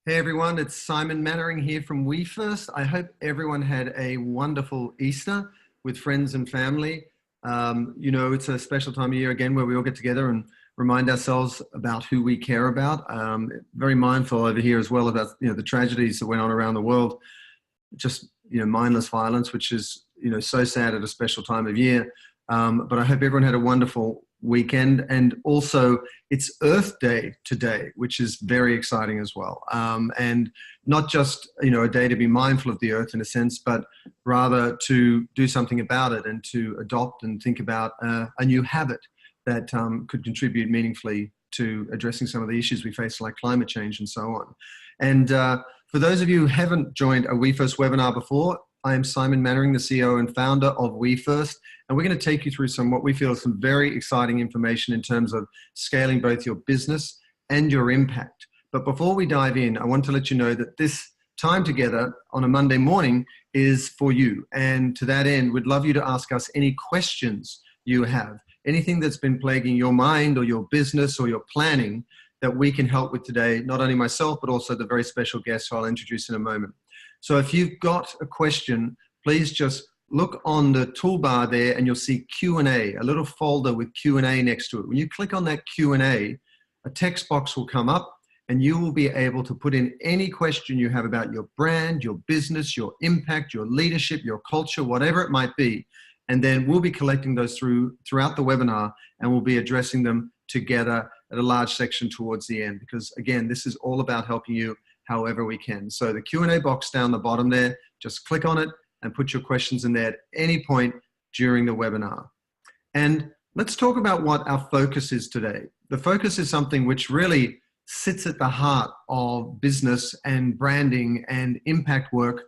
Hey everyone, it's Simon Mainwaring here from We First. I hope everyone had a wonderful Easter with friends and family. It's a special time of year again where we all get together and remind ourselves about who we care about. Very mindful over here as well about the tragedies that went on around the world. Just mindless violence, which is so sad at a special time of year. But I hope everyone had a wonderful weekend, and also it's Earth Day today, which is very exciting as well. And not just a day to be mindful of the earth in a sense, but rather to do something about it and to adopt and think about a new habit that could contribute meaningfully to addressing some of the issues we face, like climate change and so on. And for those of you who haven't joined a We First webinar before, I am Simon Mainwaring, the CEO and founder of We First, and we're going to take you through what we feel is some very exciting information in terms of scaling both your business and your impact. But before we dive in, I want to let you know that this time together on a Monday morning is for you. And to that end, we'd love you to ask us any questions you have, anything that's been plaguing your mind or your business or your planning that we can help with today, not only myself, but also the very special guest who I'll introduce in a moment. So if you've got a question, please just look on the toolbar there and you'll see Q&A, a little folder with Q&A next to it. When you click on that Q&A, a text box will come up and you will be able to put in any question you have about your brand, your business, your impact, your leadership, your culture, whatever it might be. And then we'll be collecting those throughout the webinar, and we'll be addressing them together at a large section towards the end, because again, this is all about helping you however we can. So the Q&A box down the bottom there, just click on it and put your questions in there at any point during the webinar. And let's talk about what our focus is today. The focus is something which really sits at the heart of business and branding and impact work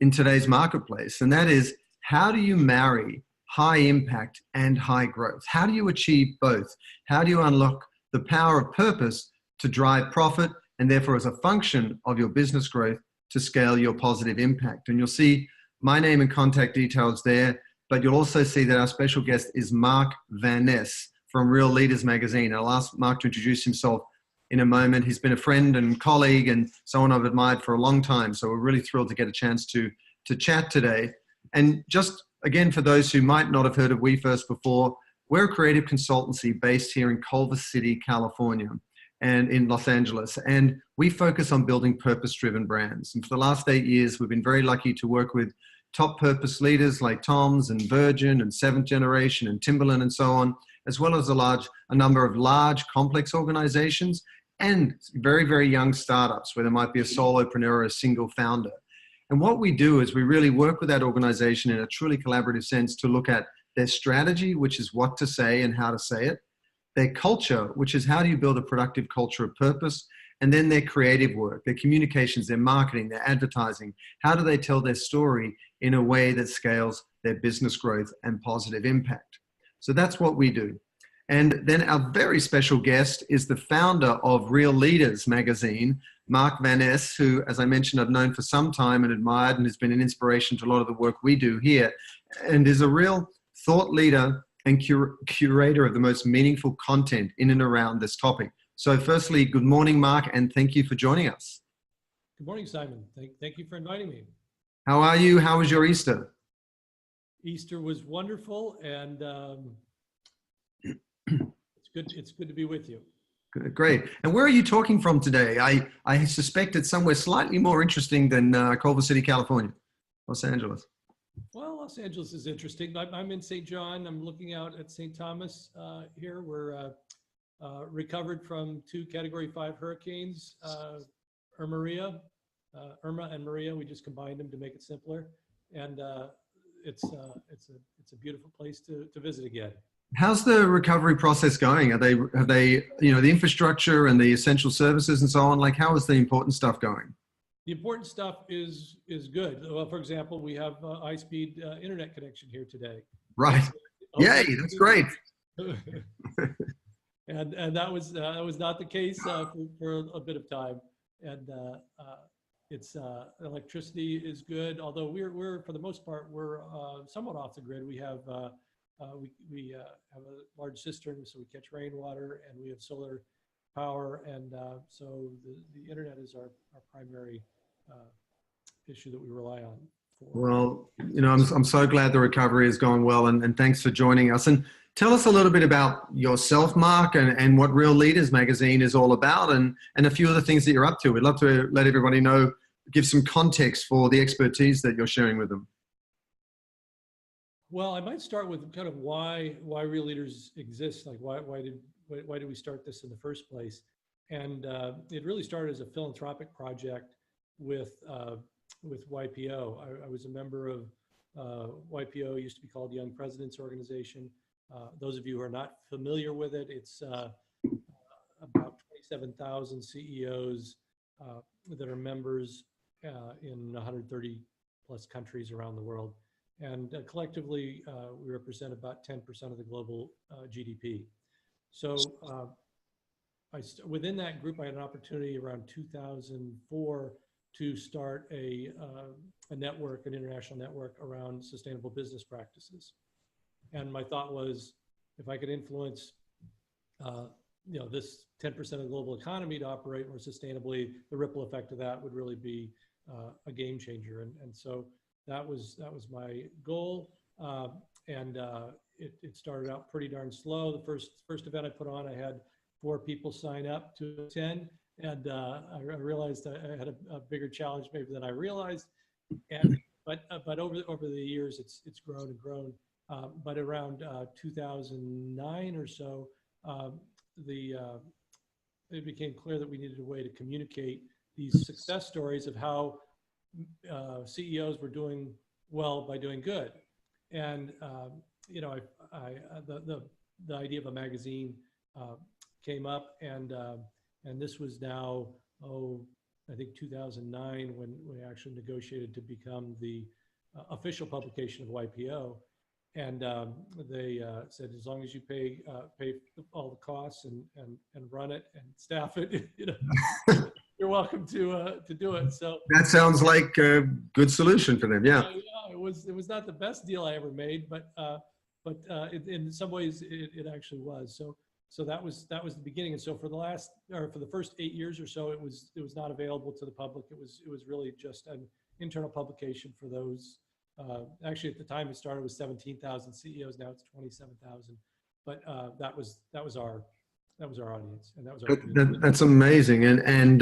in today's marketplace. And that is, how do you marry high impact and high growth? How do you achieve both? How do you unlock the power of purpose to drive profit, and therefore as a function of your business growth to scale your positive impact? And you'll see my name and contact details there, but you'll also see that our special guest is Mark Van Ness from Real Leaders Magazine. I'll ask Mark to introduce himself in a moment. He's been a friend and colleague and someone I've admired for a long time. So we're really thrilled to get a chance to chat today. And just again, for those who might not have heard of We First before, we're a creative consultancy based here in Culver City, California, and in Los Angeles. And we focus on building purpose-driven brands. And for the last 8 years, we've been very lucky to work with top purpose leaders like Tom's and Virgin and Seventh Generation and Timberland and so on, as well as a number of large, complex organizations and very, very young startups where there might be a solopreneur or a single founder. And what we do is we really work with that organization in a truly collaborative sense to look at their strategy, which is what to say and how to say it, their culture, which is how do you build a productive culture of purpose, and then their creative work, their communications, their marketing, their advertising. How do they tell their story in a way that scales their business growth and positive impact? So that's what we do. And then our very special guest is the founder of Real Leaders Magazine, Mark Van Ness, who, as I mentioned, I've known for some time and admired and has been an inspiration to a lot of the work we do here, and is a real thought leader and curator of the most meaningful content in and around this topic. So firstly, good morning, Mark, and thank you for joining us. Good morning, Simon. Thank you for inviting me. How are you? How was your Easter? Easter was wonderful, and it's good to be with you. Great. And where are you talking from today? I suspect it's somewhere slightly more interesting than Culver City, California, Los Angeles. Well, Los Angeles is interesting. I'm in St. John. I'm looking out at St. Thomas here. We're recovered from 2 Category 5 hurricanes, Irma and Maria. We just combined them to make it simpler, and it's a beautiful place to visit again. How's the recovery process going? Have they, the infrastructure and the essential services and so on, like how is the important stuff going? The important stuff is good. Well, for example, we have high-speed internet connection here today. Right. Yay, that's great. and that was not the case for a bit of time. And electricity is good, although we're for the most part we're somewhat off the grid. We have we have a large cistern, so we catch rainwater, and we have solar power, and so the internet is our primary issue that we rely on for. Well, I'm so glad the recovery has gone well, and thanks for joining us. And tell us a little bit about yourself, Mark, and what Real Leaders Magazine is all about, and a few of the things that you're up to. We'd love to let everybody know, give some context for the expertise that you're sharing with them. Well, I might start with kind of why Real Leaders exist. Like why did we start this in the first place? And it really started as a philanthropic project with YPO. I was a member of YPO, used to be called Young Presidents Organization. Those of you who are not familiar with it, it's about 27,000 CEOs that are members in 130 plus countries around the world. And collectively, we represent about 10% of the global GDP. So within that group, I had an opportunity around 2004 to start a network, an international network around sustainable business practices. And my thought was, if I could influence this 10% of the global economy to operate more sustainably, the ripple effect of that would really be a game changer. And so that was my goal. It started out pretty darn slow. The first event I put on, I had 4 people sign up to attend. And I realized I had a bigger challenge maybe than I realized. But over the years, it's grown and grown. But around 2009 or so, it became clear that we needed a way to communicate these success stories of how CEOs were doing well by doing good. And the idea of a magazine came up, and this was now I think 2009 when we actually negotiated to become the official publication of YPO. And they said, as long as you pay all the costs and run it and staff it, you're welcome to do it. So that sounds like a good solution for them. Yeah. It was not the best deal I ever made, but in some ways it actually was. So that was the beginning. And so for the first 8 years or so, it was not available to the public. It was really just an internal publication for those. Actually, at the time it started with 17,000 CEOs. Now it's 27,000. But that was our audience, and that was our. That's amazing, and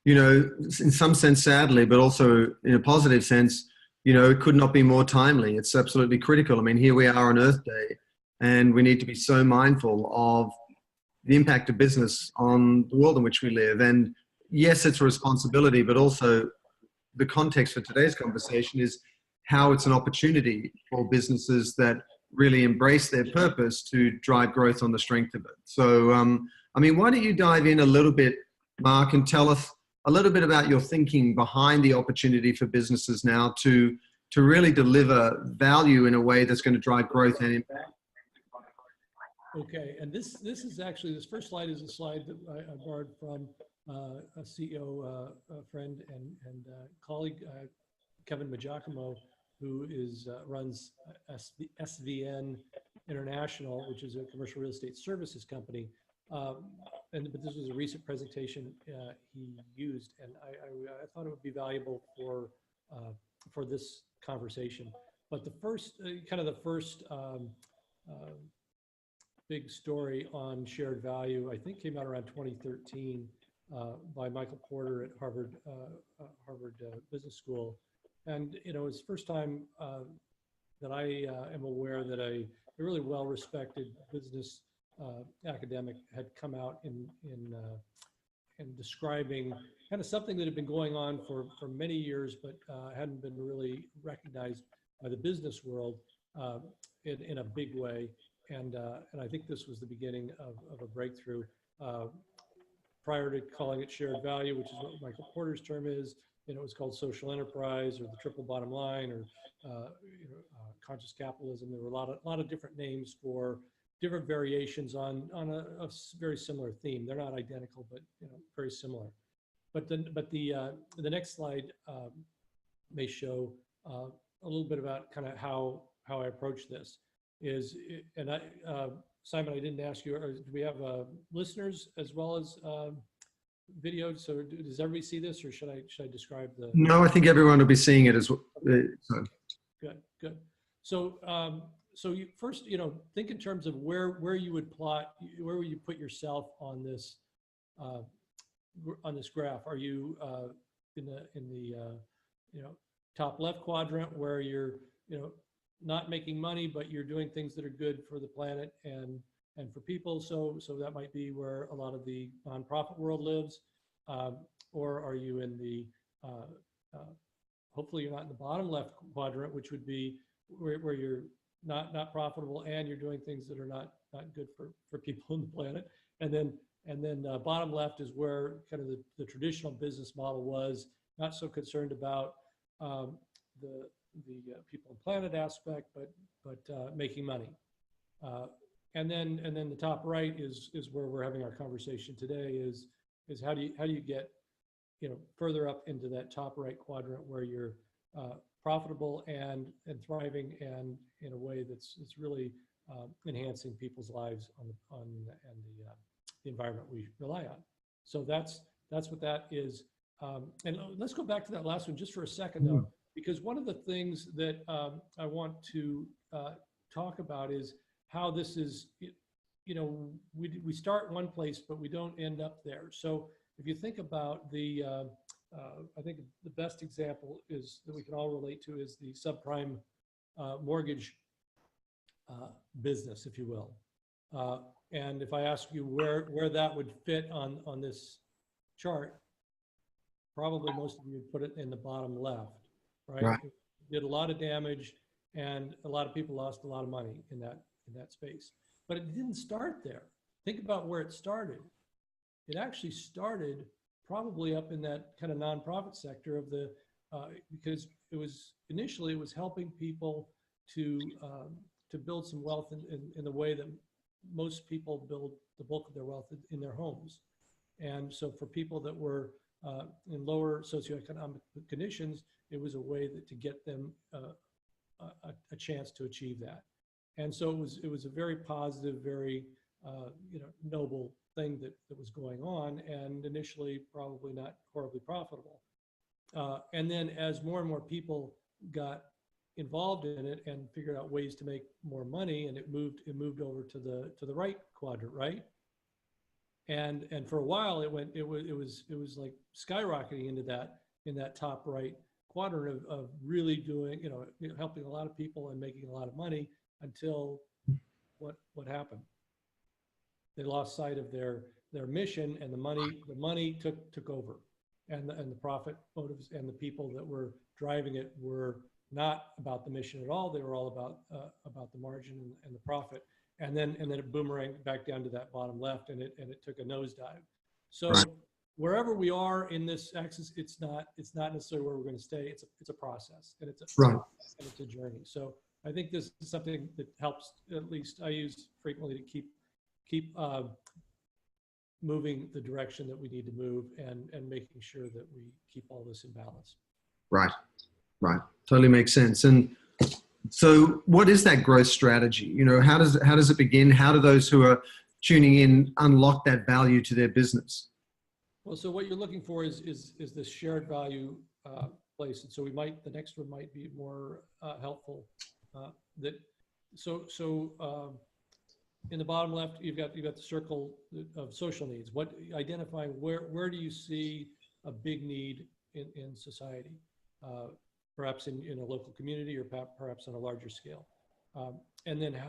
in some sense, sadly, but also in a positive sense, it could not be more timely. It's absolutely critical. I mean, here we are on Earth Day, and we need to be so mindful of the impact of business on the world in which we live. And yes, it's a responsibility, but also the context for today's conversation is how it's an opportunity for businesses that really embrace their purpose to drive growth on the strength of it. So, why don't you dive in a little bit, Mark, and tell us a little bit about your thinking behind the opportunity for businesses now to really deliver value in a way that's going to drive growth and impact. Okay, and this first slide is a slide that I borrowed from a CEO friend and colleague, Kevin Majacomo, who runs SVN International, which is a commercial real estate services company. But this was a recent presentation he used, and I thought it would be valuable for this conversation. But the first big story on shared value, I think, came out around 2013 by Michael Porter at Harvard Business School. And it's the first time that I am aware that a really well-respected business academic had come out in describing kind of something that had been going on for many years, but hadn't been really recognized by the business world in a big way. And I think this was the beginning of a breakthrough. Prior to calling it shared value, which is what Michael Porter's term is, it was called social enterprise, or the triple bottom line, or conscious capitalism. There were a lot of different names for different variations on a very similar theme. They're not identical, but very similar. But the next slide may show a little bit about kind of how I approach this. Simon, I didn't ask you, do we have listeners as well as video? So does everybody see this, or should I describe the? No, I think everyone will be seeing it as well. So. Good, good. So, so you first, think in terms of where you would plot, where would you put yourself on this graph? Are you in the top left quadrant where you're not making money, but you're doing things that are good for the planet and for people? So that might be where a lot of the nonprofit world lives, or are you in the hopefully you're not in the bottom left quadrant, which would be where you're not profitable and you're doing things that are not good for people on the planet. And then bottom left is where kind of the traditional business model was, not so concerned about the people and planet aspect, but making money. And then the top right is where we're having our conversation today. Is how do you get further up into that top right quadrant where you're profitable and thriving and in a way that's really enhancing people's lives on the environment we rely on. So that's what that is. And let's go back to that last one just for a second though, because one of the things that I want to talk about is how this is, we start one place, but we don't end up there. So if you think about I think the best example is that we can all relate to is the subprime mortgage business, if you will. And if I ask you where that would fit on this chart, probably most of you would put it in the bottom left, right? It did a lot of damage, and a lot of people lost a lot of money in that space. But it didn't start there. Think about where it started. It actually started probably up in that kind of nonprofit sector of because initially it was helping people to build some wealth in the way that most people build the bulk of their wealth in their homes. And so for people that were in lower socioeconomic conditions, it was a way to get them a chance to achieve that. And so it was a very positive, very noble thing that was going on, and initially probably not horribly profitable. And then as more and more people got involved in it and figured out ways to make more money, and it moved over to the right quadrant, right? And for a while it was like skyrocketing in that top right quadrant of really doing, helping a lot of people and making a lot of money, until what happened? They lost sight of their mission, and the money took over, and the profit motives and the people that were driving it were not about the mission at all. They were all about the margin and the profit, and then it boomeranged back down to that bottom left, and it took a nosedive. So wherever we are in this axis, it's not necessarily where we're going to stay. It's a process, and it's a journey. So I think this is something that helps, at least I use frequently, to keep moving the direction that we need to move, and making sure that we keep all this in balance. Right. Totally makes sense. And so what is that growth strategy? How does it begin? How do those who are tuning in unlock that value to their business? Well, so what you're looking for is this shared value place. And so the next one might be more helpful. In the bottom left, you've got the circle of social needs. Identifying where do you see a big need in society, perhaps in a local community, or perhaps on a larger scale, and then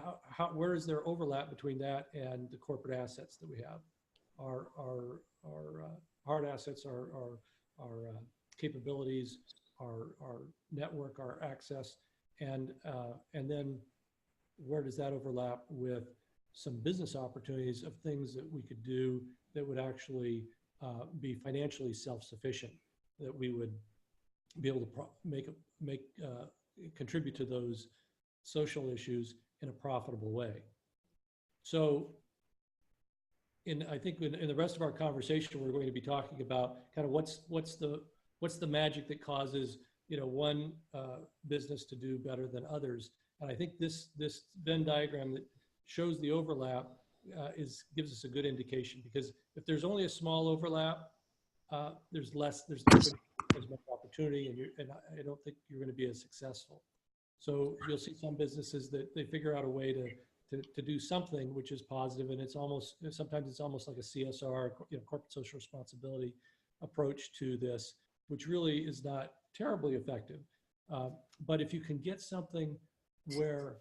where is there overlap between that and the corporate assets that we have? Our hard assets, our capabilities, our network, our access, and then where does that overlap with some business opportunities of things that we could do that would actually be financially self-sufficient, that we would be able to contribute to those social issues in a profitable way. So I think in the rest of our conversation, we're going to be talking about kind of what's the magic that causes one business to do better than others. And I think this Venn diagram that shows the overlap gives us a good indication, because if there's only a small overlap, there's not as much opportunity, and I don't think you're going to be as successful. So you'll see some businesses that they figure out a way to do something which is positive, and sometimes it's almost like a CSR, corporate social responsibility approach to this, which really is not terribly effective. But if you can get something where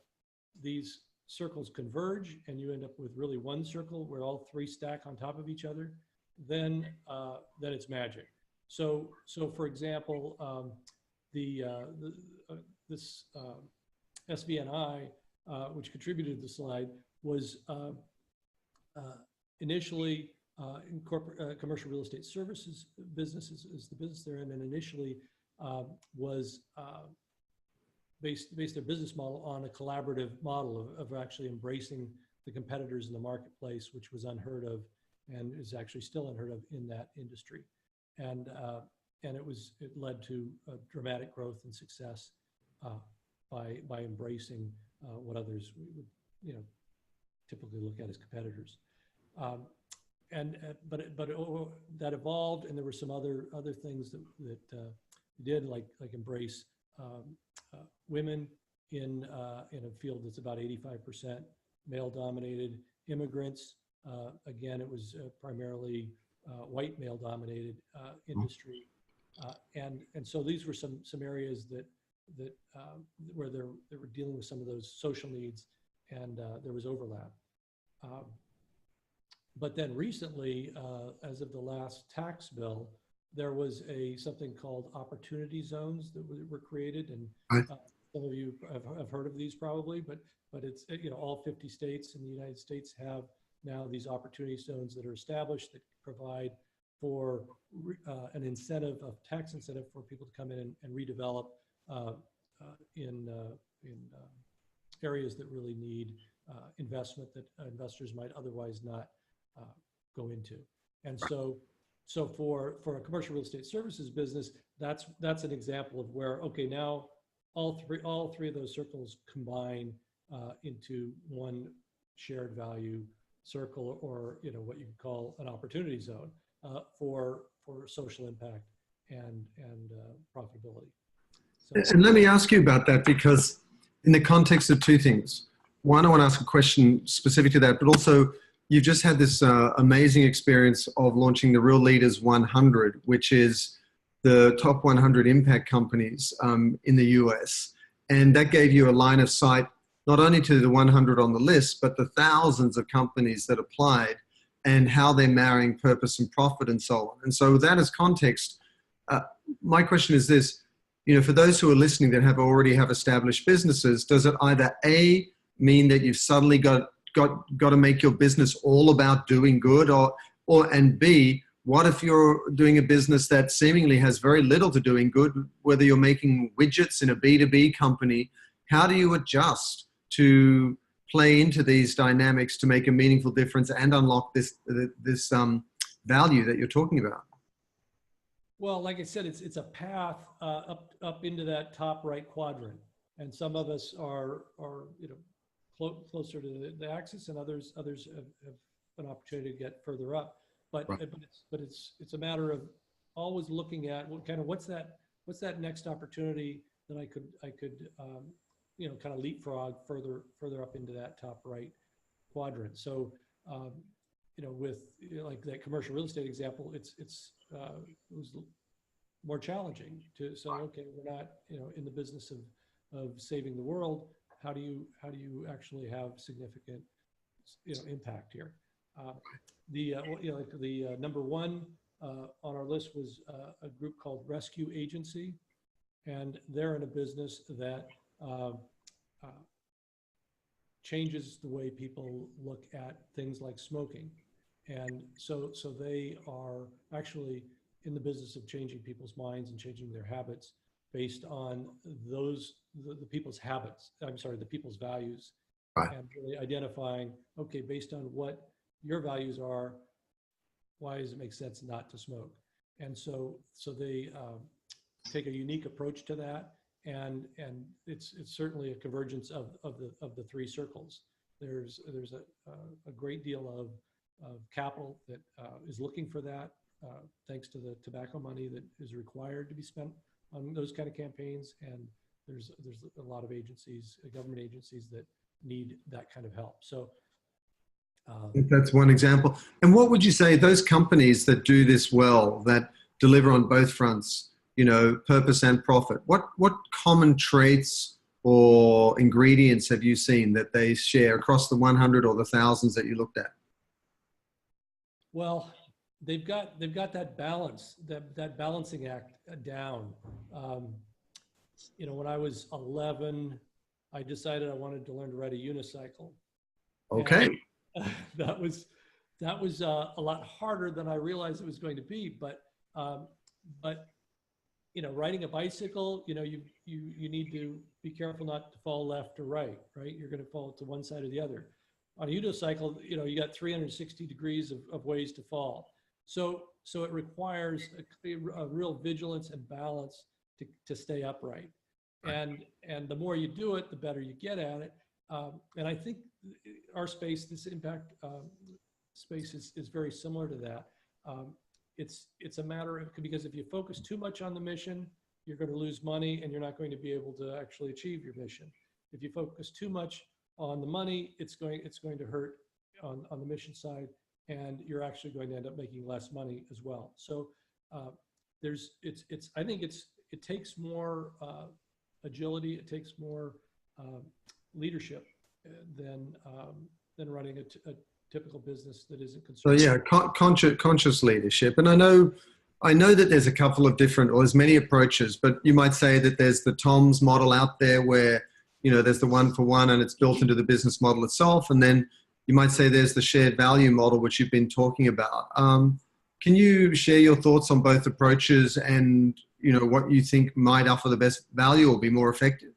these circles converge and you end up with really one circle where all three stack on top of each other, then it's magic. So for example, this SVNI, which contributed to the slide, was initially in corporate commercial real estate services businesses is the business they're in, and initially was based their business model on a collaborative model of actually embracing the competitors in the marketplace, which was unheard of and is actually still unheard of in that industry. And it led to dramatic growth and success by embracing what others would typically look at as competitors. But that evolved, and there were some other things that did like embrace women in a field that's about 85% male dominated. Immigrants, again, it was primarily white male dominated industry, and so these were some areas that where they were dealing with some of those social needs, and there was overlap. But then recently, as of the last tax bill, there was something called opportunity zones that were created, and some of you have heard of these probably, but it's all 50 states in the United States have now these opportunity zones that are established that provide for an incentive, a tax incentive for people to come in and redevelop in areas that really need investment that investors might otherwise not go into. And so for a commercial real estate services business, that's an example of where, okay, now all three of those circles combine into one shared value circle, or what you could call an opportunity zone for social impact and profitability. And let me ask you about that, because in the context of two things. One, I want to ask a question specific to that, but also you've just had this amazing experience of launching the Real Leaders 100, which is the top 100 impact companies in the US. And that gave you a line of sight, not only to the 100 on the list, but the thousands of companies that applied and how they're marrying purpose and profit and so on. And so with that as context, my question is this, for those who are listening that already have established businesses, does it either A, mean that you've suddenly got to make your business all about doing good, and B, what if you're doing a business that seemingly has very little to doing good, whether you're making widgets in a B2B company? How do you adjust to play into these dynamics to make a meaningful difference and unlock this value that you're talking about? Well, like I said, it's a path up into that top right quadrant, and some of us are closer to the axis, and others have an opportunity to get further up. But right. but it's a matter of always looking at what's that next opportunity that I could kind of leapfrog further up into that top right quadrant. So with like that commercial real estate example, it was more challenging to say, okay, we're not in the business of saving the world. How do you actually have significant impact here? The number one on our list was a group called Rescue Agency, and they're in a business that changes the way people look at things like smoking, and so they are actually in the business of changing people's minds and changing their habits based on the people's habits. I'm sorry, the people's values, right. And really identifying, okay, based on what your values are, why does it make sense not to smoke? And so they take a unique approach to that, and it's certainly a convergence of the three circles. There's a great deal of capital that is looking for that thanks to the tobacco money that is required to be spent on those kind of campaigns. And there's a lot of agencies, government agencies, that need that kind of help. So that's one example. And what would you say those companies that do this well, that deliver on both fronts, purpose and profit, what common traits or ingredients have you seen that they share across the 100 or the thousands that you looked at? Well, they've got that balance, that balancing act down. When I was 11, I decided I wanted to learn to ride a unicycle. Okay. And that was a lot harder than I realized it was going to be. But riding a bicycle, you need to be careful not to fall left or right. You're going to fall to one side or the other. On a unicycle, you got 360 degrees of ways to fall. So it requires a real vigilance and balance to stay upright. And the more you do it, the better you get at it. And I think our space, this impact space, is very similar to that. It's a matter of, because if you focus too much on the mission, you're going to lose money and you're not going to be able to actually achieve your mission. If you focus too much on the money, it's going to hurt on the mission side, and you're actually going to end up making less money as well. So I think it takes more agility, it takes more leadership than running a typical business that isn't concerned. So yeah, conscious leadership. And I know that there's a couple of different, or there's many approaches, but you might say that there's the TOMS model out there where, there's the one for one and it's built into the business model itself. And then you might say there's the shared value model, which you've been talking about. Can you share your thoughts on both approaches and, what you think might offer the best value or be more effective?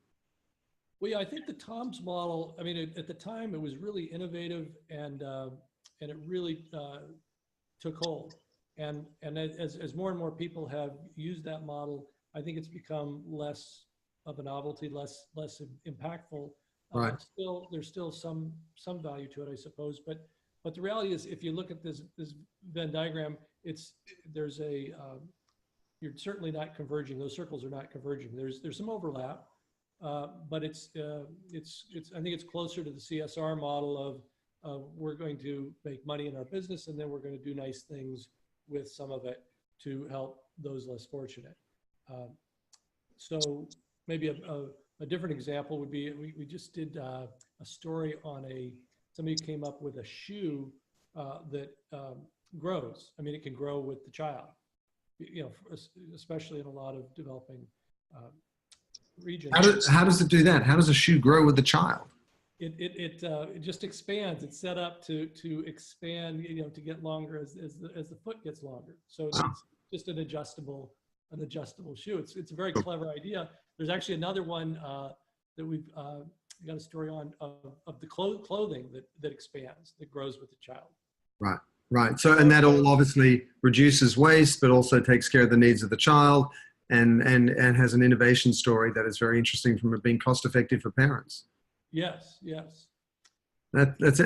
Well, yeah, I think the TOMS model, at the time it was really innovative and it really took hold. And as more and more people have used that model, I think it's become less of a novelty, less impactful. Right. There's still some value to it, I suppose. But the reality is, if you look at this Venn diagram, you're certainly not converging. Those circles are not converging. There's some overlap, but I think it's closer to the CSR model of we're going to make money in our business and then we're going to do nice things with some of it to help those less fortunate. So maybe a different example would be, we just did a story on somebody came up with a shoe that grows. It can grow with the child, especially in a lot of developing regions. How does it do that? How does a shoe grow with the child? It just expands. It's set up to expand, to get longer as the foot gets longer. So it's just an adjustable shoe. It's a very clever idea. There's actually another one that we've got a story on of the clothing that expands, that grows with the child. Right. So, and that all obviously reduces waste, but also takes care of the needs of the child, and has an innovation story that is very interesting from it being cost effective for parents. Yes. That's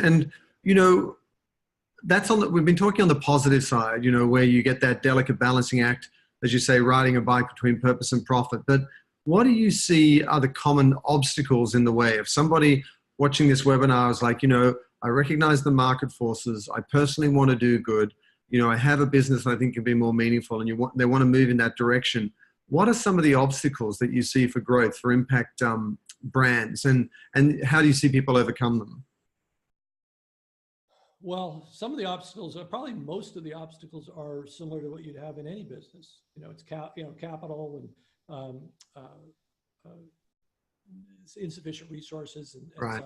we've been talking on the positive side, where you get that delicate balancing act, as you say, riding a bike between purpose and profit. But what do you see are the common obstacles in the way of somebody watching this webinar is like, I recognize the market forces. I personally want to do good. I have a business that I think can be more meaningful, and they want to move in that direction. What are some of the obstacles that you see for growth, for impact brands, and how do you see people overcome them? Well, some of the obstacles probably most of the obstacles are similar to what you'd have in any business. It's capital and insufficient resources and right.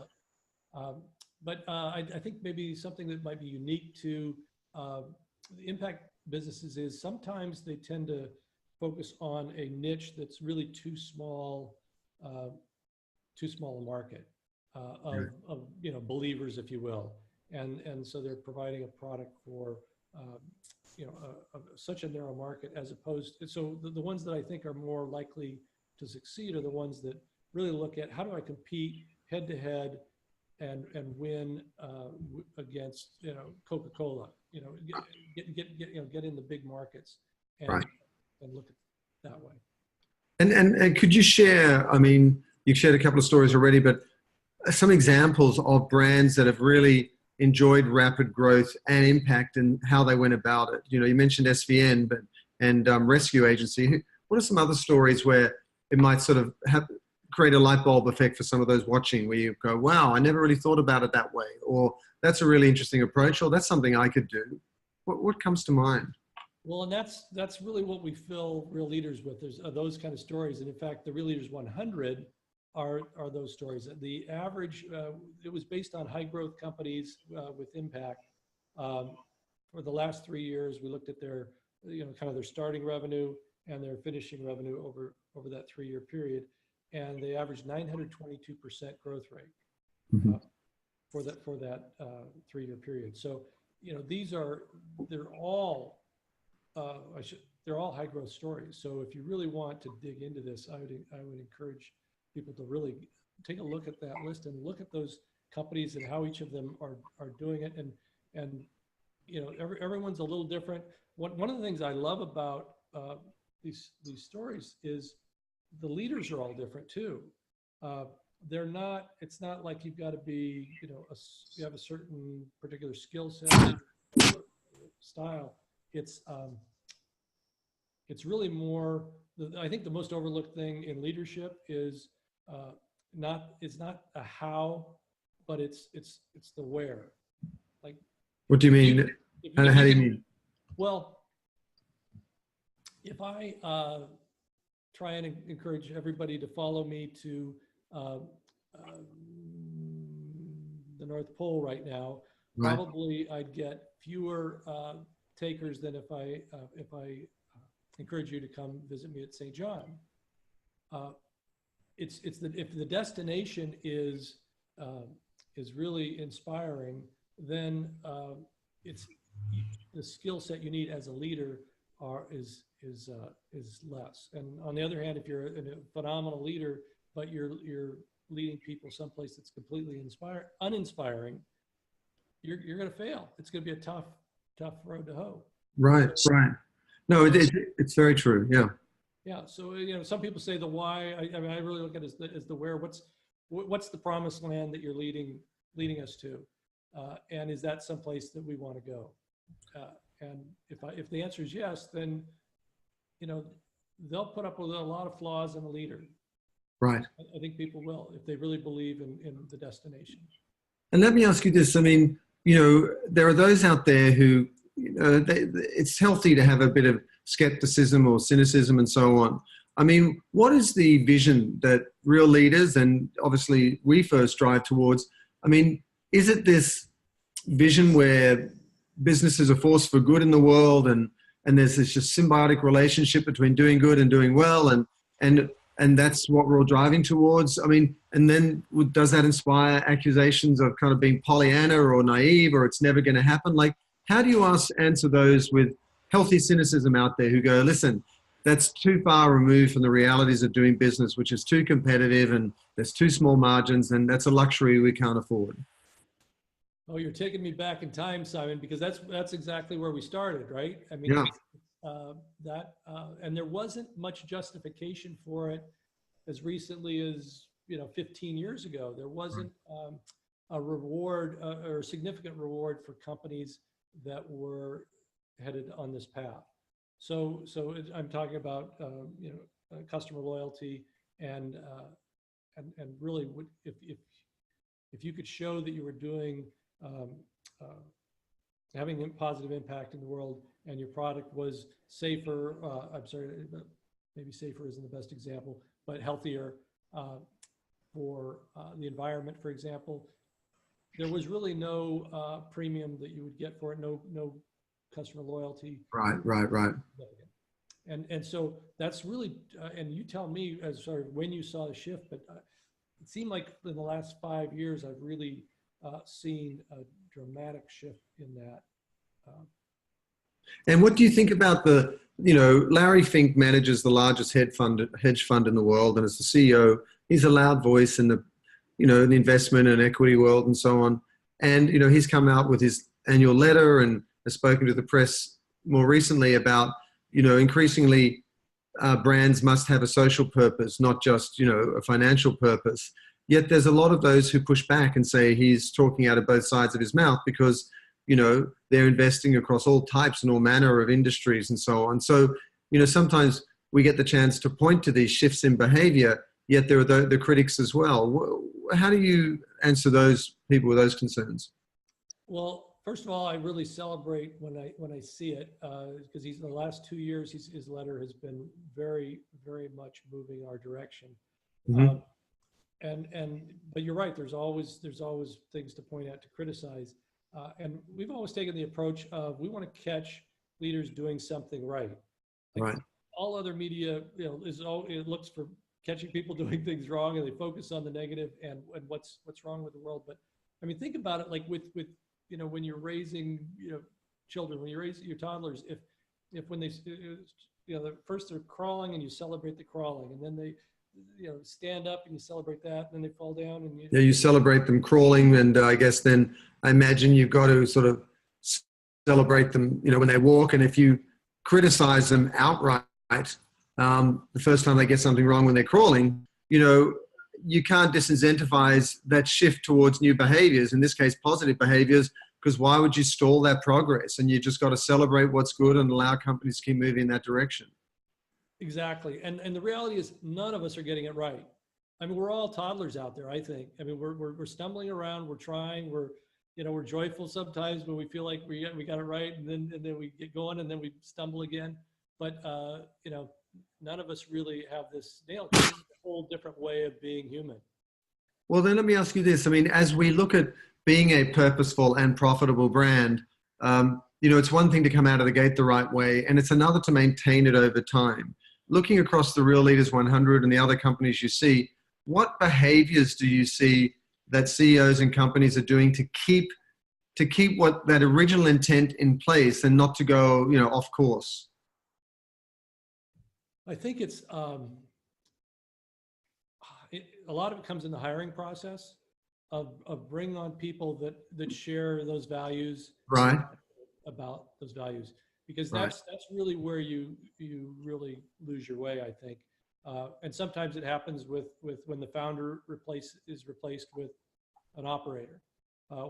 But I think maybe something that might be unique to the impact businesses is sometimes they tend to focus on a niche that's really too small a market of believers, if you will, and so they're providing a product for such a narrow market, as opposed to, so the ones that I think are more likely to succeed are the ones that really look at how do I compete head to head and win against Coca-Cola. Get in the big markets and look at it that way. And could you share? I mean, you've shared a couple of stories already, but some examples of brands that have really enjoyed rapid growth and impact and how they went about it. You mentioned SVN, and Rescue Agency. What are some other stories where it might sort of create a light bulb effect for some of those watching, where you go, wow, I never really thought about it that way, or that's a really interesting approach, or that's something I could do. What comes to mind? Well, and that's really what we fill Real Leaders with. There's those kind of stories, and in fact, the Real Leaders 100 are those stories. The average, it was based on high growth companies with impact. For the last 3 years, we looked at their, kind of their starting revenue and their finishing revenue over that 3-year period, and they averaged 922% growth rate for that 3-year period. So, they're all high growth stories. So if you really want to dig into this, I would encourage people to really take a look at that list and look at those companies and how each of them are doing it. And everyone's a little different. One of the things I love about these stories is the leaders are all different too. It's not like you've got to be, you have a certain particular skill set, style. It's really more, I think the most overlooked thing in leadership is it's not a how, but it's the where. Like, what do you mean? And how do you mean? Well, if I try and encourage everybody to follow me to the North Pole right now, probably I'd get fewer takers than if I encourage you to come visit me at St. John. If the destination is really inspiring, then it's the skill set you need as a leader is less. And on the other hand, if you're a phenomenal leader, but you're leading people someplace that's completely uninspiring, you're going to fail. It's going to be a tough road to hoe. Right. No, it's very true. Yeah. Yeah. So, some people say the why. I mean, I really look at it as the where. What's the promised land that you're leading us to, and is that someplace that we want to go? And if the answer is yes, then they'll put up with a lot of flaws in a leader. Right. I think people will, if they really believe in the destination. And let me ask you this. I mean, there are those out there who, it's healthy to have a bit of skepticism or cynicism and so on. I mean, what is the vision that real leaders, and obviously we first strive towards? I mean, is it this vision where business is a force for good in the world, and there's this just symbiotic relationship between doing good and doing well, and that's what we're all driving towards? I mean, and then does that inspire accusations of kind of being Pollyanna or naive, or it's never going to happen? Like, how do you answer those with healthy cynicism out there who go, listen, that's too far removed from the realities of doing business, which is too competitive and there's too small margins, and that's a luxury we can't afford? Oh, you're taking me back in time, Simon, because that's exactly where we started, right? I mean, yeah. And there wasn't much justification for it as recently as 15 years ago. There wasn't a reward or a significant reward for companies that were headed on this path. So I'm talking about customer loyalty and really if you could show that you were doing having a positive impact in the world, and your product was safer, I'm sorry, maybe safer isn't the best example, but healthier for the environment, for example, there was really no premium that you would get for it, no customer loyalty. Right. And so that's really, and you tell me as sort of when you saw the shift, but it seemed like in the last 5 years, I've really seen a dramatic shift in that. And what do you think about Larry Fink manages the largest hedge fund in the world, and as the CEO, he's a loud voice in the investment and equity world and so on. And, he's come out with his annual letter and has spoken to the press more recently about, increasingly brands must have a social purpose, not just, a financial purpose. Yet there's a lot of those who push back and say he's talking out of both sides of his mouth because, they're investing across all types and all manner of industries and so on. So, sometimes we get the chance to point to these shifts in behavior, yet there are the critics as well. How do you answer those people with those concerns? Well, first of all, I really celebrate when I see it because the last 2 years his letter has been very, very much moving our direction. Mm-hmm. But you're right. There's always things to point out, to criticize, and we've always taken the approach of we want to catch leaders doing something right. Right. All other media, it looks for catching people doing things wrong, and they focus on the negative and what's wrong with the world. But I mean, think about it like with when you're raising children, when you raise your toddlers, if when they first they're crawling and you celebrate the crawling, and then they stand up and you celebrate that, and then they fall down and you celebrate them crawling, and I guess then I imagine you've got to sort of celebrate them when they walk, and if you criticize them outright the first time they get something wrong when they're crawling, you can't disincentivize that shift towards new behaviors, in this case positive behaviors, because why would you stall that progress? And you just got to celebrate what's good and allow companies to keep moving in that direction. Exactly. And the reality is none of us are getting it right. I mean, we're all toddlers out there, I think. I mean, we're stumbling around, we're trying, we're joyful sometimes when we feel like we got it right, and then we get going and then we stumble again. But none of us really have this nailed. It's a whole different way of being human. Well, then let me ask you this. I mean, as we look at being a purposeful and profitable brand, it's one thing to come out of the gate the right way, and it's another to maintain it over time. Looking across the Real Leaders 100 and the other companies you see, what behaviors do you see that CEOs and companies are doing to keep what that original intent in place and not to go, off course? I think it's a lot of it comes in the hiring process of bringing on people that share those values, right? About those values, because that's really where you really lose your way, I think. And sometimes it happens with when the founder is replaced with an operator,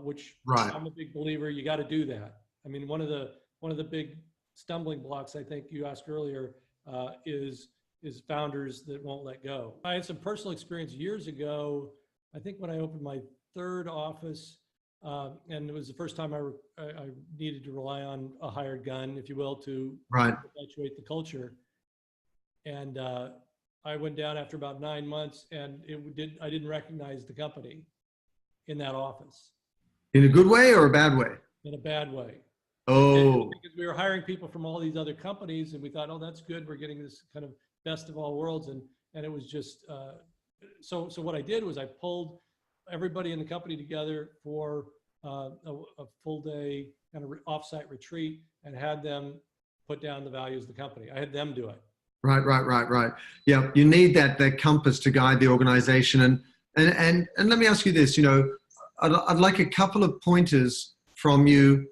which I'm a big believer. You got to do that. I mean, one of the big stumbling blocks, I think you asked earlier, is founders that won't let go. I had some personal experience years ago. I think when I opened my third office, and it was the first time I needed to rely on a hired gun, if you will, to perpetuate the culture. And I went down after about 9 months, and I didn't recognize the company in that office. In a good way or a bad way? In a bad way. Oh. Because we were hiring people from all these other companies, and we thought, oh, that's good. We're getting this kind of best of all worlds. And it was just, so what I did was I pulled everybody in the company together for a full day kind of offsite retreat and had them put down the values of the company. I had them do it. Right. Yeah, you need that compass to guide the organization. And let me ask you this, I'd like a couple of pointers from you,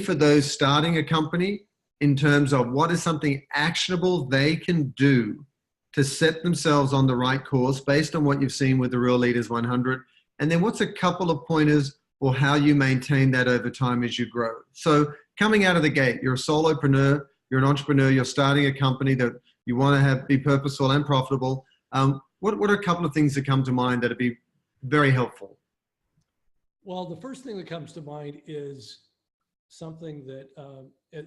for those starting a company, in terms of what is something actionable they can do to set themselves on the right course based on what you've seen with the Real Leaders 100. And then what's a couple of pointers or how you maintain that over time as you grow? So coming out of the gate, you're a solopreneur, you're an entrepreneur, you're starting a company that you want to be purposeful and profitable. What are a couple of things that come to mind that would be very helpful? Well, the first thing that comes to mind is something that,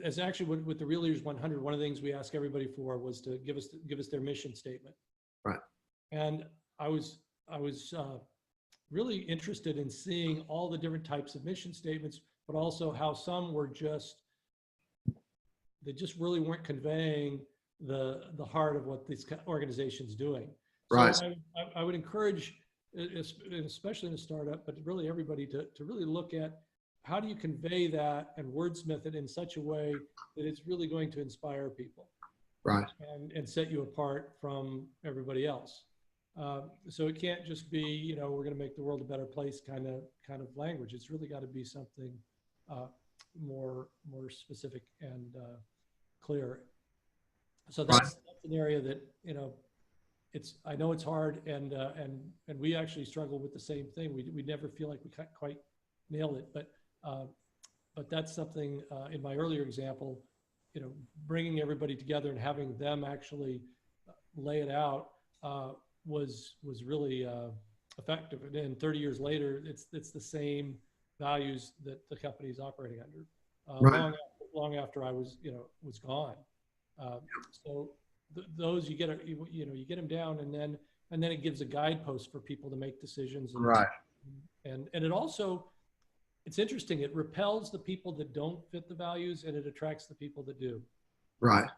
as actually with the Real Leaders 100, one of the things we asked everybody for was to give us their mission statement. Right. And I was really interested in seeing all the different types of mission statements, but also how some were they just really weren't conveying the heart of what this organization's doing. Right. So I would encourage, especially in a startup, but really everybody to really look at how do you convey that and wordsmith it in such a way that it's really going to inspire people. Right. And set you apart from everybody else. So it can't just be, you know, we're going to make the world a better place kind of language. It's really got to be something more specific and clear. So that's an area that, you know, I know it's hard, and we actually struggle with the same thing. We never feel like we quite nailed it, but that's something in my earlier example, you know, bringing everybody together and having them actually lay it out was really effective. And then 30 years later, it's the same values that the company is operating under, long after I was gone. So those you get them down, and then it gives a guidepost for people to make decisions. And it also, it's interesting. It repels the people that don't fit the values, and it attracts the people that do. Right.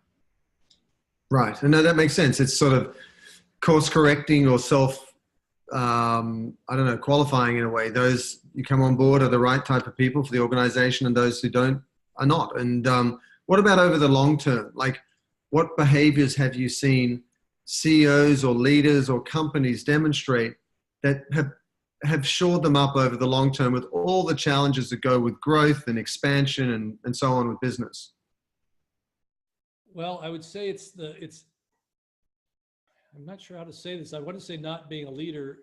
And no, that makes sense. It's sort of course correcting or self, qualifying in a way. Those you come on board are the right type of people for the organization, and those who don't are not. And what about over the long term? Like, what behaviors have you seen CEOs or leaders or companies demonstrate that have shored them up over the long term with all the challenges that go with growth and expansion and so on with business? Well, I would say I'm not sure how to say this. I want to say not being a leader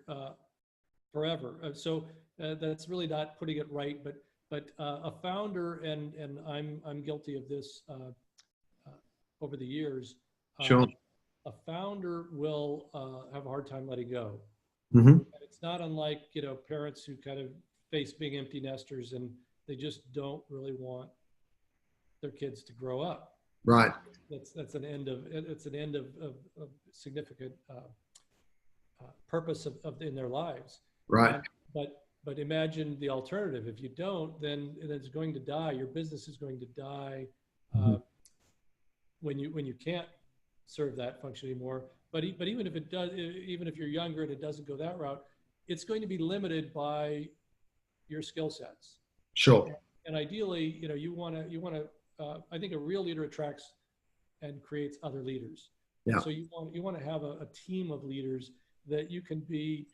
forever. So that's really not putting it right, but a founder, and I'm guilty of this over the years. Sure. A founder will have a hard time letting go. Mm-hmm. And it's not unlike, you know, parents who kind of face being empty nesters, and they just don't really want their kids to grow up. Right. That's an end of significant purpose in their lives. Right. But imagine the alternative. If you don't, then it's going to die. Your business is going to die when you can't serve that function anymore. But even if it does, even if you're younger and it doesn't go that route, it's going to be limited by your skill sets. Sure. And ideally, you know, you want to. I think a real leader attracts and creates other leaders. Yeah. So you want to have a team of leaders that you can be,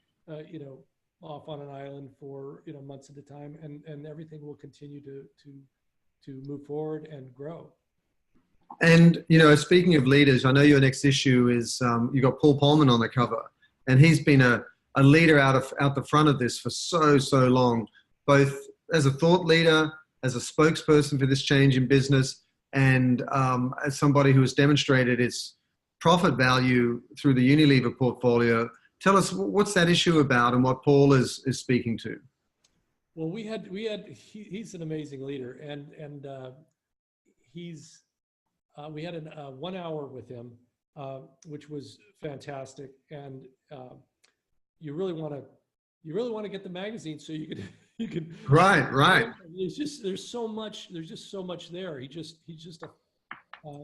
you know, off on an island for, you know, months at a time, and everything will continue to move forward and grow. And, you know, speaking of leaders, I know your next issue is you got Paul Polman on the cover, and he's been a leader out the front of this for so long, both as a thought leader, as a spokesperson for this change in business, and as somebody who has demonstrated its profit value through the Unilever portfolio. Tell us, what's that issue about and what Paul is speaking to? Well, he's an amazing leader, and we had a 1 hour with him, which was fantastic. And you really want to get the magazine so you could. Right. There's so much there.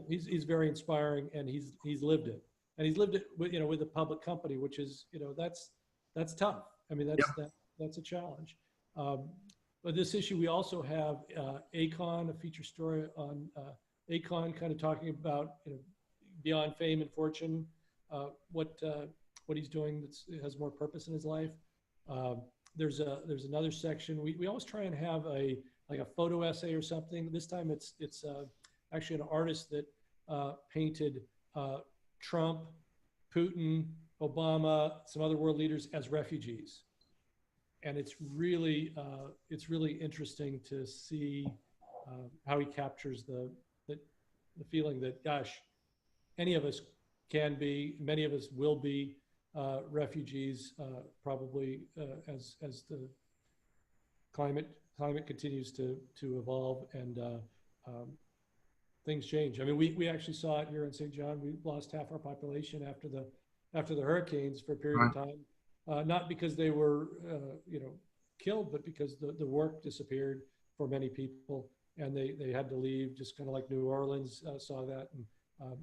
He's very inspiring, and he's lived it, and he's lived it with a public company, which is, you know, that's tough. I mean, that's a challenge. But this issue, we also have Akon, a feature story on Akon, kind of talking about, you know, beyond fame and fortune, what he's doing that has more purpose in his life. There's another section. We always try and have a photo essay or something. This time it's actually an artist that painted Trump, Putin, Obama, some other world leaders as refugees, and it's really interesting to see how he captures the feeling that, gosh, any of us can be, many of us will be refugees, probably as the climate continues to evolve and things change. I mean, we actually saw it here in St. John. We lost half our population after the hurricanes for a period of time, not because they were killed, but because the work disappeared for many people, and they had to leave, just kind of like New Orleans saw that, and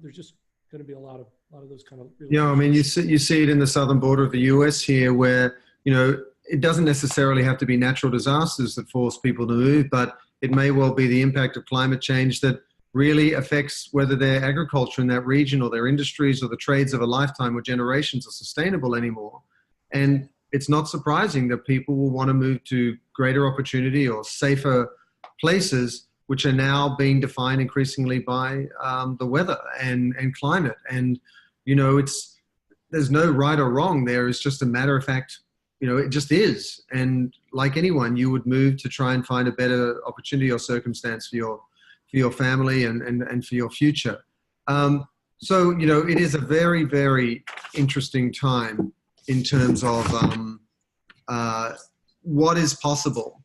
there's just going to be a lot of those kind of. Yeah, I mean, you see it in the southern border of the US here, where, you know, it doesn't necessarily have to be natural disasters that force people to move, but it may well be the impact of climate change that really affects whether their agriculture in that region or their industries or the trades of a lifetime or generations are sustainable anymore. And it's not surprising that people will want to move to greater opportunity or safer places, which are now being defined increasingly by the weather and climate. And, there's no right or wrong there. It's just a matter of fact, it just is. And like anyone, you would move to try and find a better opportunity or circumstance for your family and for your future. So, it is a very, very interesting time in terms of what is possible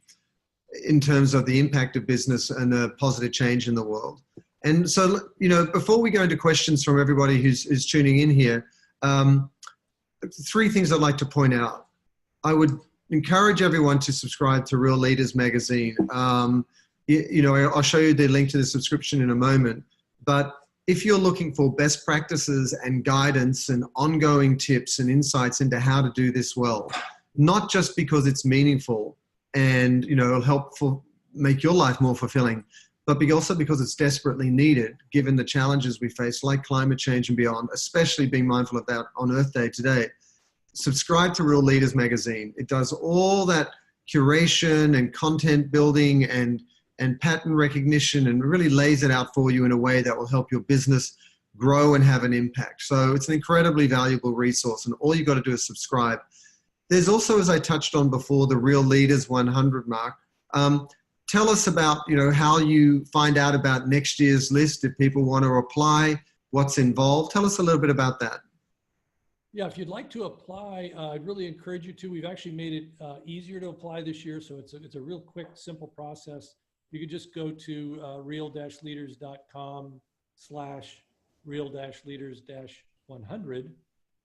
in terms of the impact of business and the positive change in the world. And so, before we go into questions from everybody who's tuning in here, 3 things I'd like to point out. I would encourage everyone to subscribe to Real Leaders Magazine. I'll show you the link to the subscription in a moment. But if you're looking for best practices and guidance and ongoing tips and insights into how to do this well, not just because it's meaningful and, it'll help make your life more fulfilling, but also because it's desperately needed given the challenges we face, like climate change and beyond, especially being mindful of that on Earth Day today. Subscribe to Real Leaders Magazine. It does all that curation and content building and pattern recognition and really lays it out for you in a way that will help your business grow and have an impact. So it's an incredibly valuable resource, and all you got to do is subscribe. There's also, as I touched on before, the Real Leaders 100 mark. Tell us about, how you find out about next year's list if people want to apply, what's involved. Tell us a little bit about that. Yeah, if you'd like to apply, I'd really encourage you to. We've actually made it easier to apply this year, so it's a real quick, simple process. You could just go to real-leaders.com/real-leaders-100,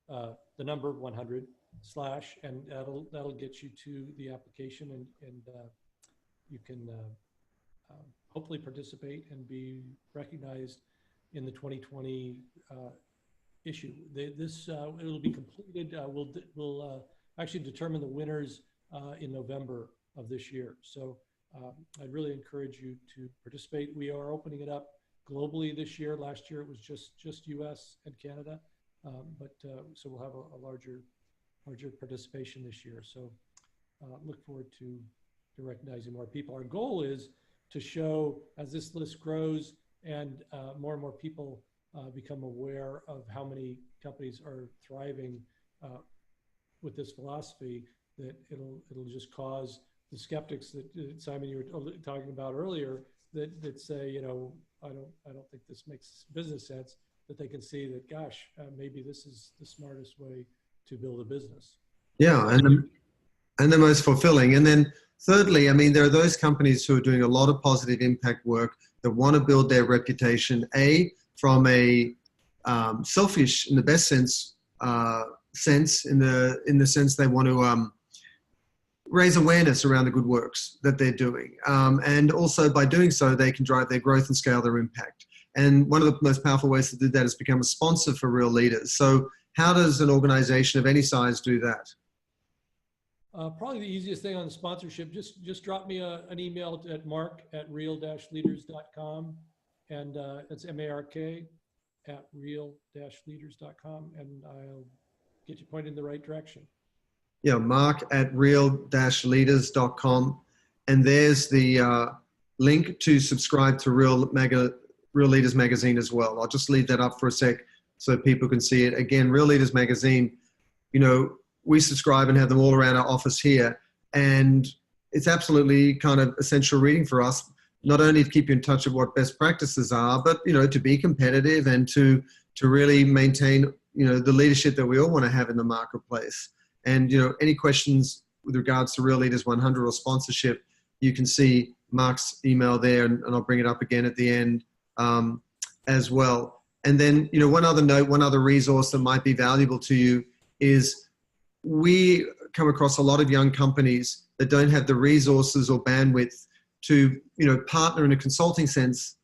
the number 100 / and that'll get you to the application, and you can hopefully participate and be recognized in the 2020 issue. It'll be completed. We'll actually determine the winners in November of this year. So I'd really encourage you to participate. We are opening it up globally this year. Last year it was just US and Canada, so we'll have a larger participation this year. So look forward to recognizing more people. Our goal is to show, as this list grows and more and more people become aware of how many companies are thriving with this philosophy, that it'll just cause the skeptics that Simon, you were talking about earlier, that say, I don't think this makes business sense, that they can see that, gosh, maybe this is the smartest way to build a business. Yeah, and the most fulfilling. And then thirdly, there are those companies who are doing a lot of positive impact work that want to build their reputation, from a selfish, in the best sense, in the sense they want to raise awareness around the good works that they're doing. And also by doing so, they can drive their growth and scale their impact. And one of the most powerful ways to do that is become a sponsor for Real Leaders. So how does an organization of any size do that? Probably the easiest thing on the sponsorship, just drop me an email at mark@real-leaders.com, and it's mark@real-leaders.com, and I'll get you pointed in the right direction. Yeah, mark@real-leaders.com, and there's the link to subscribe to Real Leaders Magazine as well. I'll just leave that up for a sec so people can see it. Again, Real Leaders Magazine, we subscribe and have them all around our office here. And it's absolutely kind of essential reading for us, not only to keep you in touch with what best practices are, but, to be competitive and to really maintain, the leadership that we all want to have in the marketplace. And, any questions with regards to Real Leaders 100 or sponsorship, you can see Mark's email there, and I'll bring it up again at the end as well. And then, one other note, one other resource that might be valuable to you is we come across a lot of young companies that don't have the resources or bandwidth to, partner in a consulting sense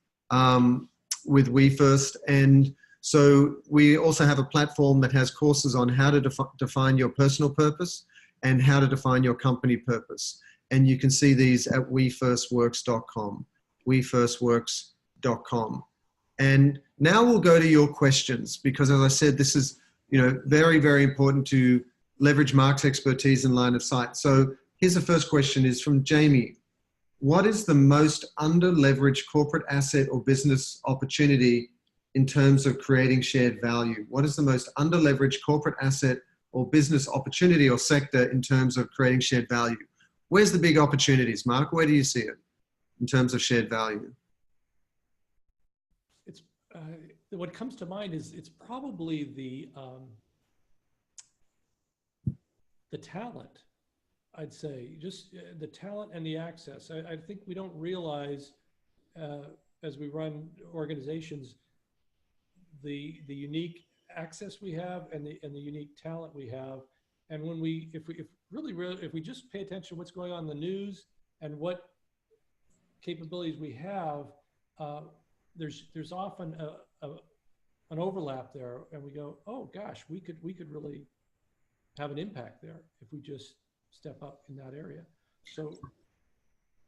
with WeFirst. And so we also have a platform that has courses on how to define your personal purpose and how to define your company purpose. And you can see these at wefirstworks.com, wefirstworks.com. And now we'll go to your questions, because as I said, this is, very, very important to leverage Mark's expertise and line of sight. So here's the first question, is from Jamie. What is the most under-leveraged corporate asset or business opportunity in terms of creating shared value? What is the most under-leveraged corporate asset or business opportunity or sector in terms of creating shared value? Where's the big opportunities, Mark? Where do you see it in terms of shared value? It's what comes to mind is it's probably the talent. I'd say just the talent and the access. I think we don't realize as we run organizations the unique access we have and the unique talent we have. And when if we just pay attention to what's going on in the news and what capabilities we have, there's often an overlap there, and we go, oh gosh, we could really have an impact there if we just step up in that area. So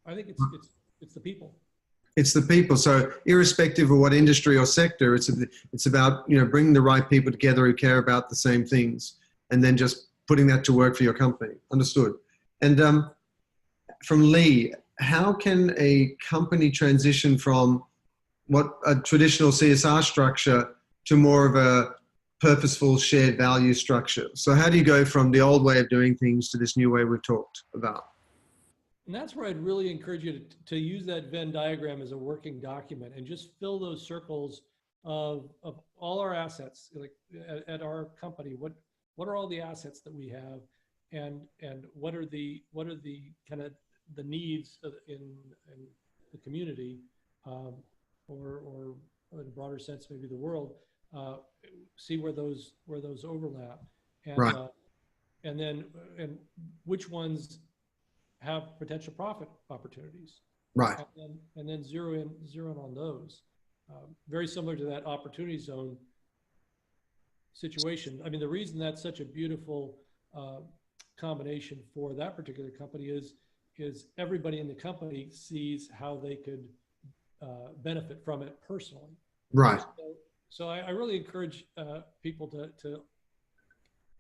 I think it's the people. It's the people. So irrespective of what industry or sector, it's about, bringing the right people together who care about the same things, and then just putting that to work for your company. Understood. And from Lee, how can a company transition from what a traditional CSR structure to more of a purposeful shared value structure? So how do you go from the old way of doing things to this new way we've talked about? And that's where I'd really encourage you to use that Venn diagram as a working document and just fill those circles of all our assets, like at our company. What are all the assets that we have, and what are the kind of the needs in the community, or in a broader sense, maybe the world. See where those overlap, and right. And which ones have potential profit opportunities, right? And then zero in on those. Very similar to that opportunity zone situation. I mean, the reason that's such a beautiful combination for that particular company is everybody in the company sees how they could benefit from it personally. Right. So I really encourage people to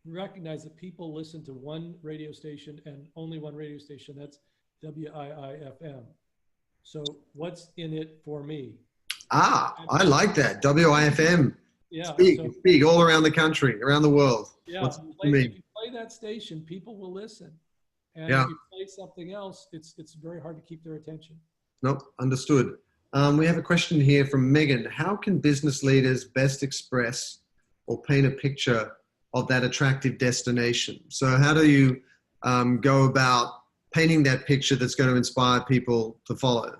recognize that people listen to one radio station and only one radio station. That's WIIFM. So what's in it for me? I like that. WIFM. Yeah. Speak all around the country, around the world. Yeah. If you play that station, people will listen. And if you play something else, it's very hard to keep their attention. Nope. Understood. We have a question here from Megan. How can business leaders best express or paint a picture of that attractive destination? So how do you go about painting that picture that's going to inspire people to follow?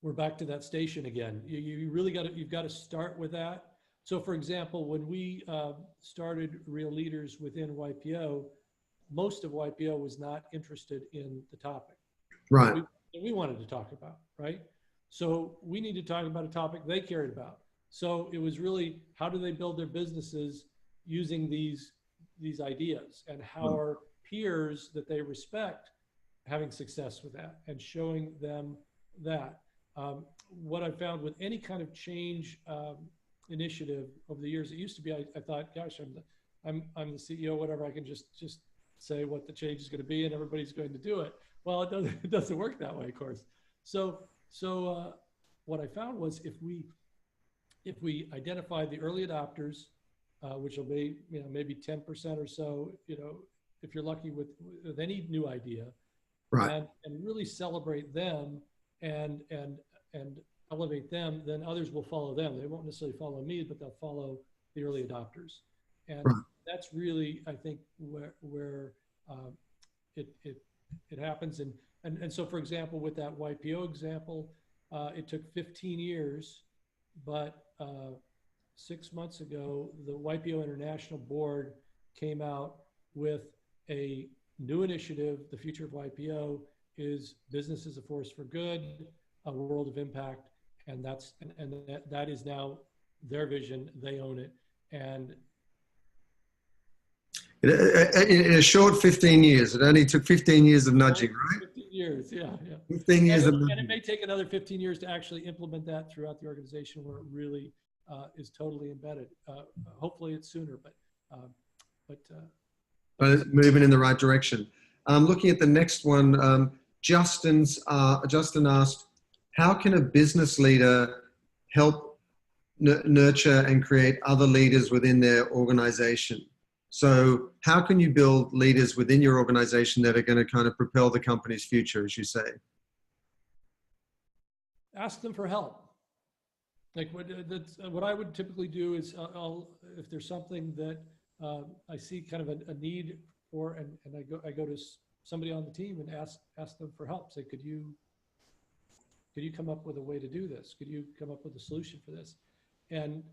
We're back to that station again. You really you've got to start with that. So for example, when we started Real Leaders within YPO, most of YPO was not interested in the topic. Right. We wanted to talk about, right? So we need to talk about a topic they cared about. So it was really, how do they build their businesses using these ideas, and how are peers that they respect having success with that, and showing them that. What I found with any kind of change initiative over the years, it used to be, I thought, gosh, I'm the CEO, whatever, I can just say what the change is going to be and everybody's going to do it. Well, it doesn't work that way, of course. So what I found was if we identify the early adopters, which will be maybe 10% or so, if you're lucky with any new idea, right, and really celebrate them and elevate them, then others will follow them. They won't necessarily follow me, but they'll follow the early adopters, and that's really, I think, where it happens. And so, for example, with that YPO example, it took 15 years, but 6 months ago, the YPO International Board came out with a new initiative. The Future of YPO is business as a force for good, a world of impact, and that is now their vision. They own it, and in a short 15 years. It only took 15 years of nudging, right? 15 years, yeah, yeah. 15 years. And it may take another 15 years to actually implement that throughout the organization where it really is totally embedded. Hopefully it's sooner, but But moving in the right direction. Looking at the next one, Justin asked, how can a business leader help nurture and create other leaders within their organization? So how can you build leaders within your organization that are going to kind of propel the company's future, as you say? ask them for help. Like what I would typically do is if there's something that I see kind of a need for, and I go to somebody on the team and ask them for help. Say, could you come up with a way to do this? Could you come up with a solution for this? And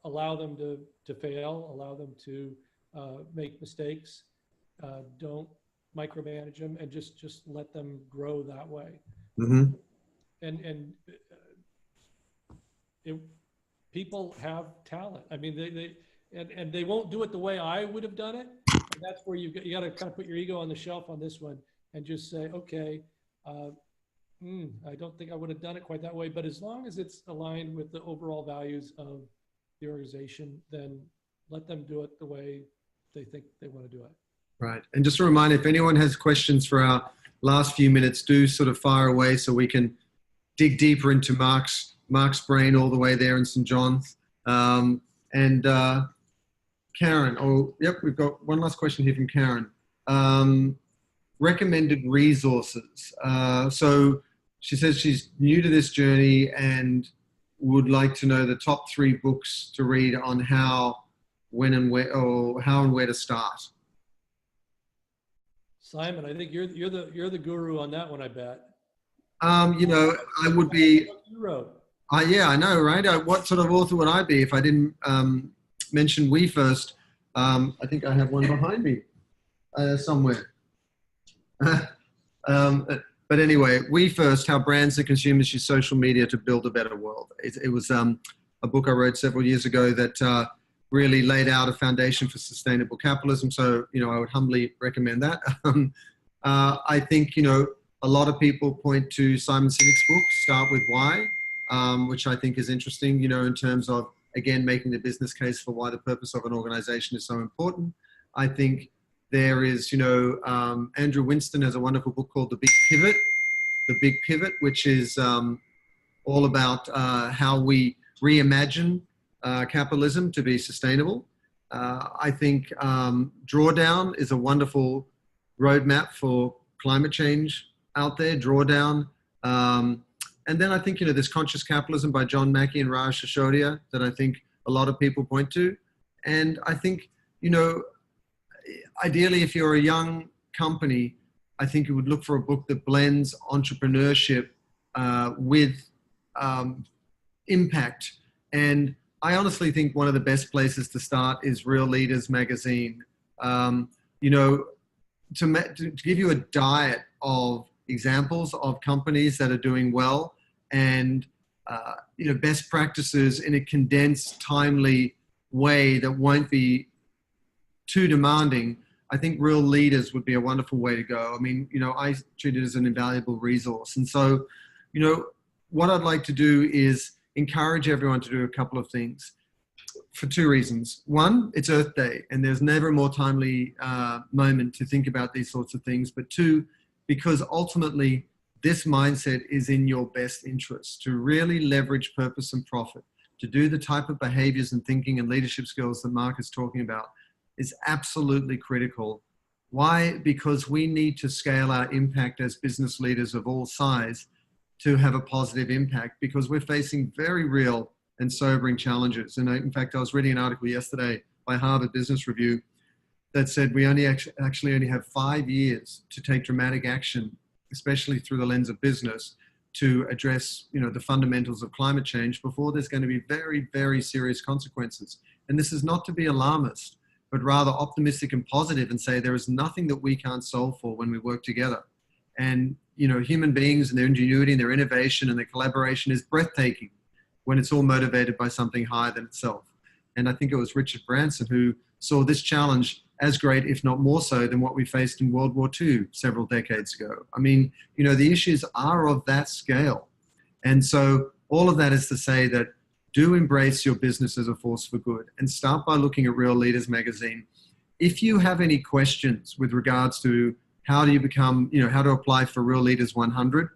allow them to fail, allow them to make mistakes. Don't micromanage them, and just let them grow that way. Mm-hmm. And people have talent. I mean, they won't do it the way I would have done it. And that's where you got to kind of put your ego on the shelf on this one and just say, okay, I don't think I would have done it quite that way. But as long as it's aligned with the overall values of the organization, then let them do it the way they think they want to do it. Right. And just a reminder, if anyone has questions for our last few minutes, do sort of fire away so we can dig deeper into Mark's brain all the way there in St. John's. And Karen, we've got one last question here from Karen. Recommended resources. So she says she's new to this journey and would like to know the top 3 books to read on how and where to start. Simon, I think you're the guru on that one, I bet. I would be. You wrote. Yeah, I know, right? What sort of author would I be if I didn't mention We First? I think I have one behind me somewhere. But anyway, We First, How Brands and Consumers Use Social Media to Build a Better World. It was a book I wrote several years ago that really laid out a foundation for sustainable capitalism. So, I would humbly recommend that. I think, a lot of people point to Simon Sinek's book, Start With Why, which I think is interesting, in terms of, again, making the business case for why the purpose of an organization is so important. I think there is, Andrew Winston has a wonderful book called The Big Pivot, which is all about how we reimagine capitalism to be sustainable. I think Drawdown is a wonderful roadmap for climate change out there, Drawdown. And then I think, there's Conscious Capitalism by John Mackey and Raj Sisodia that I think a lot of people point to. And I think, ideally, if you're a young company, I think you would look for a book that blends entrepreneurship with impact. And I honestly think one of the best places to start is Real Leaders magazine. To give you a diet of examples of companies that are doing well and best practices in a condensed, timely way that won't be too demanding. I think Real Leaders would be a wonderful way to go. I mean, I treat it as an invaluable resource. And so, what I'd like to do is encourage everyone to do a couple of things for 2 reasons. One, it's Earth Day, and there's never a more timely moment to think about these sorts of things. But 2, because ultimately this mindset is in your best interest to really leverage purpose and profit, to do the type of behaviors and thinking and leadership skills that Mark is talking about is absolutely critical. Why? Because we need to scale our impact as business leaders of all size to have a positive impact, because we're facing very real and sobering challenges. And in fact, I was reading an article yesterday by Harvard Business Review that said we actually only have 5 years to take dramatic action, especially through the lens of business, to address the fundamentals of climate change before there's going to be very, very serious consequences. And this is not to be alarmist, but rather optimistic and positive, and say there is nothing that we can't solve for when we work together. And human beings and their ingenuity and their innovation and their collaboration is breathtaking when it's all motivated by something higher than itself. And I think it was Richard Branson who saw this challenge as great, if not more so, than what we faced in World War II several decades ago. I mean, you know, the issues are of that scale. And so all of that is to say that do embrace your business as a force for good and start by looking at Real Leaders magazine. If you have any questions with regards to how do you become, you know, how to apply for Real Leaders 100,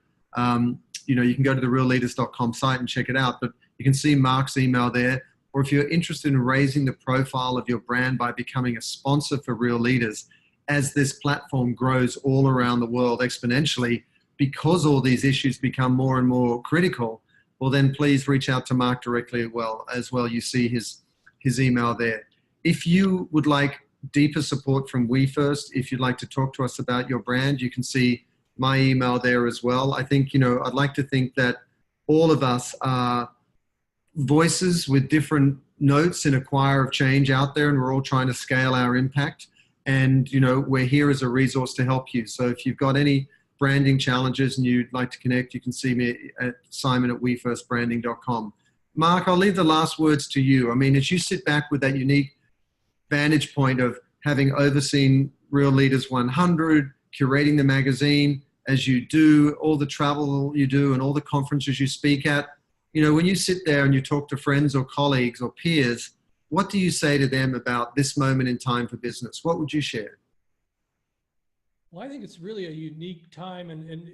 you know, you can go to the realleaders.com site and check it out, but you can see Mark's email there. Or if you're interested in raising the profile of your brand by becoming a sponsor for Real Leaders, as this platform grows all around the world exponentially, because all these issues become more and more critical, well, then please reach out to Mark directly as well. You see his email there. If you would like deeper support from We First, if you'd like to talk to us about your brand, you can see my email there as well. I think, you know, I'd like to think that all of us are voices with different notes in a choir of change out there, and we're all trying to scale our impact. And, you know, we're here as a resource to help you. So if you've got any branding challenges and you'd like to connect, you can see me at simon@wefirstbranding.com. Mark, I'll leave the last words to you. I mean, as you sit back with that unique vantage point of having overseen Real Leaders 100, curating the magazine, as you do, all the travel you do and all the conferences you speak at, you know, when you sit there and you talk to friends or colleagues or peers, what do you say to them about this moment in time for business? What would you share? Well, I think it's really a unique time, and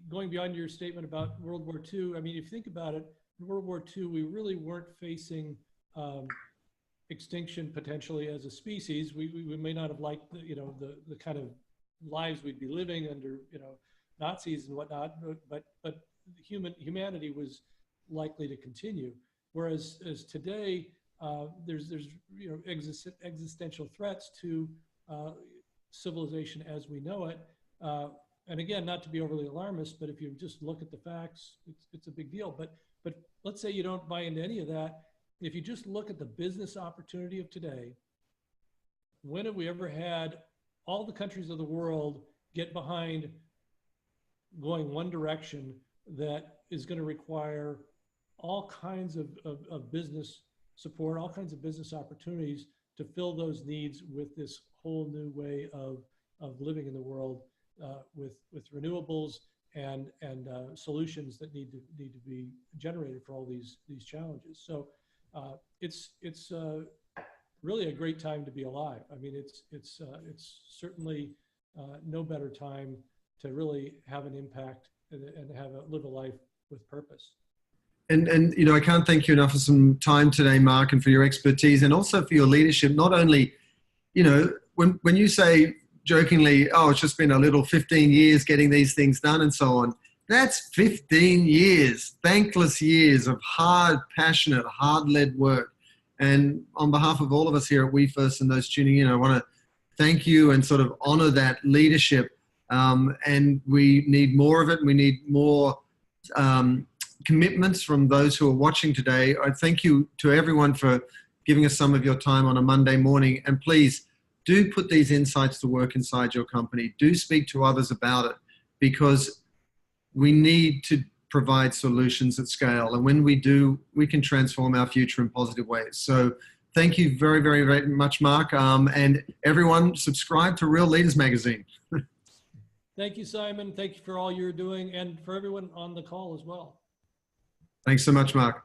going beyond your statement about World War II, I mean, if you think about it, in World War II, we really weren't facing extinction potentially as a species. We may not have liked the, you know, the kind of lives we'd be living under, you know, Nazis and whatnot, but humanity was likely to continue. Whereas today, there's you know, existential threats to civilization as we know it. And again, not to be overly alarmist, but if you just look at the facts, it's a big deal. But let's say you don't buy into any of that. If you just look at the business opportunity of today, when have we ever had all the countries of the world get behind going one direction that is going to require all kinds of business support, all kinds of business opportunities to fill those needs with this whole new way of living in the world, with renewables and solutions that need to be generated for all these challenges. So it's really a great time to be alive. I mean, it's certainly no better time to really have an impact and live a life with purpose. And you know, I can't thank you enough for some time today, Mark, and for your expertise and also for your leadership. Not only, you know, when you say jokingly, oh, it's just been a little 15 years getting these things done and so on, that's 15 years, thankless years of hard, passionate, hard-led work. And on behalf of all of us here at We First and those tuning in, I want to thank you and sort of honor that leadership. And we need more of it. We need more commitments from those who are watching today. I thank you to everyone for giving us some of your time on a Monday morning. And please do put these insights to work inside your company. Do speak to others about it, because we need to provide solutions at scale. And when we do, we can transform our future in positive ways. So thank you very, very, very much, Mark. And everyone, subscribe to Real Leaders Magazine. Thank you, Simon. Thank you for all you're doing, and for everyone on the call as well. Thanks so much, Mark.